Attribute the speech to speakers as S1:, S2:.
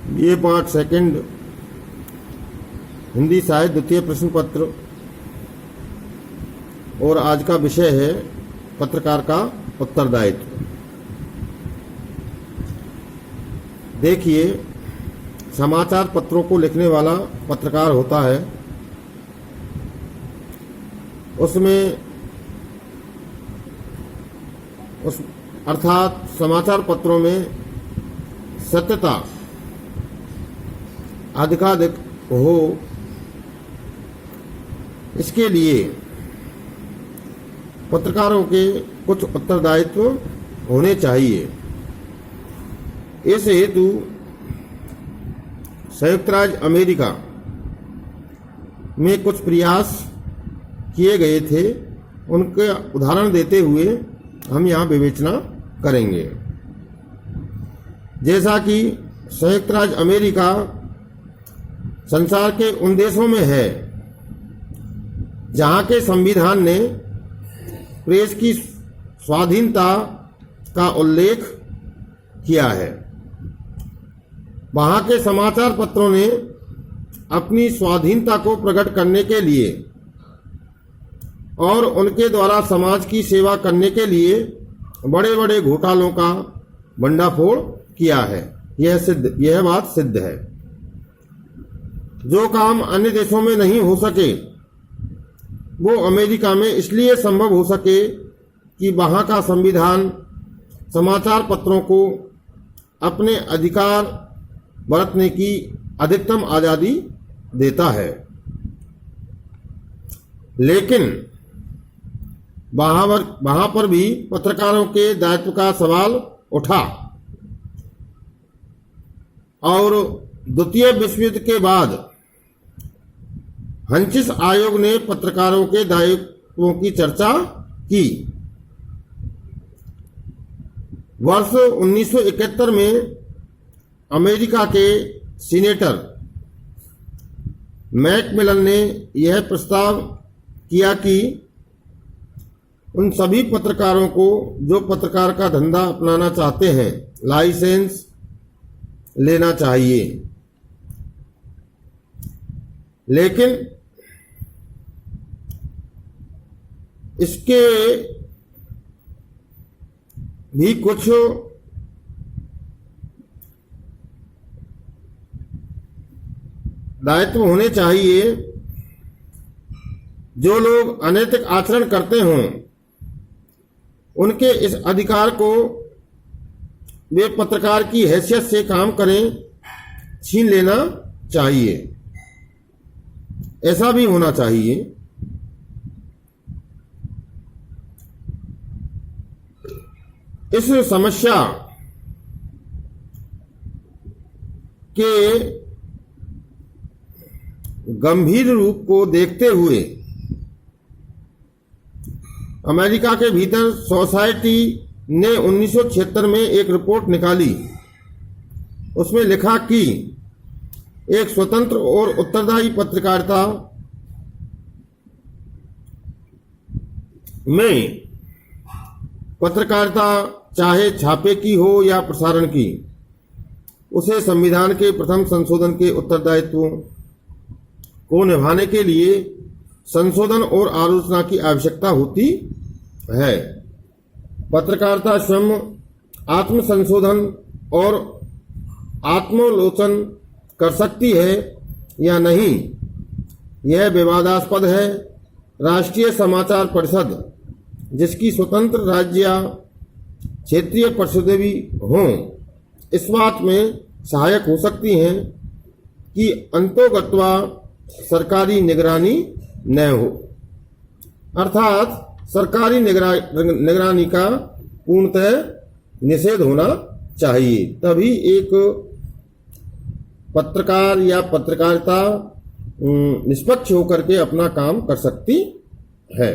S1: ये पाठ सेकंड हिंदी साहित्य द्वितीय प्रश्न पत्र और आज का विषय है पत्रकार का उत्तरदायित्व। देखिए, समाचार पत्रों को लिखने वाला पत्रकार होता है, अर्थात समाचार पत्रों में सत्यता अधिकाधिक हो, इसके लिए पत्रकारों के कुछ उत्तरदायित्व होने चाहिए। इस हेतु संयुक्त राज्य अमेरिका में कुछ प्रयास किए गए थे, उनके उदाहरण देते हुए हम यहाँ विवेचना करेंगे। जैसा कि संयुक्त राज्य अमेरिका संसार के उन देशों में है जहाँ के संविधान ने प्रेस की स्वाधीनता का उल्लेख किया है। वहाँ के समाचार पत्रों ने अपनी स्वाधीनता को प्रकट करने के लिए और उनके द्वारा समाज की सेवा करने के लिए बड़े बड़े घोटालों का भंडाफोड़ किया है। यह बात सिद्ध है। जो काम अन्य देशों में नहीं हो सके वो अमेरिका में इसलिए संभव हो सके कि वहाँ का संविधान समाचार पत्रों को अपने अधिकार बरतने की अधिकतम आज़ादी देता है। लेकिन वहाँ पर भी पत्रकारों के दायित्व का सवाल उठा और द्वितीय विश्व युद्ध के बाद हंचिस आयोग ने पत्रकारों के दायित्वों की चर्चा की। वर्ष 1971 में अमेरिका के सीनेटर मैकमिलन ने यह प्रस्ताव किया कि उन सभी पत्रकारों को जो पत्रकार का धंधा अपनाना चाहते हैं लाइसेंस लेना चाहिए। लेकिन इसके भी कुछ दायित्व होने चाहिए। जो लोग अनैतिक आचरण करते हों उनके इस अधिकार को वे पत्रकार की हैसियत से काम करें छीन लेना चाहिए। ऐसा भी होना चाहिए। इस समस्या के गंभीर रूप को देखते हुए अमेरिका के भीतर सोसाइटी ने 1976 में एक रिपोर्ट निकाली। उसमें लिखा कि एक स्वतंत्र और उत्तरदायी पत्रकारिता में पत्रकारिता चाहे छापे की हो या प्रसारण की, उसे संविधान के प्रथम संशोधन के उत्तरदायित्वों को निभाने के लिए संशोधन और आलोचना की आवश्यकता होती है। पत्रकारिता स्वयं आत्म संशोधन और आत्मालोचन कर सकती है या नहीं, यह विवादास्पद है। राष्ट्रीय समाचार परिषद, जिसकी स्वतंत्र राज्य या क्षेत्रीय परिषदें भी हों, इस बात में सहायक हो सकती हैं कि अंतोगत्वा सरकारी निगरानी न हो, अर्थात सरकारी निगरानी का पूर्णतः निषेध होना चाहिए। तभी एक पत्रकार या पत्रकारिता निष्पक्ष होकर के अपना काम कर सकती है।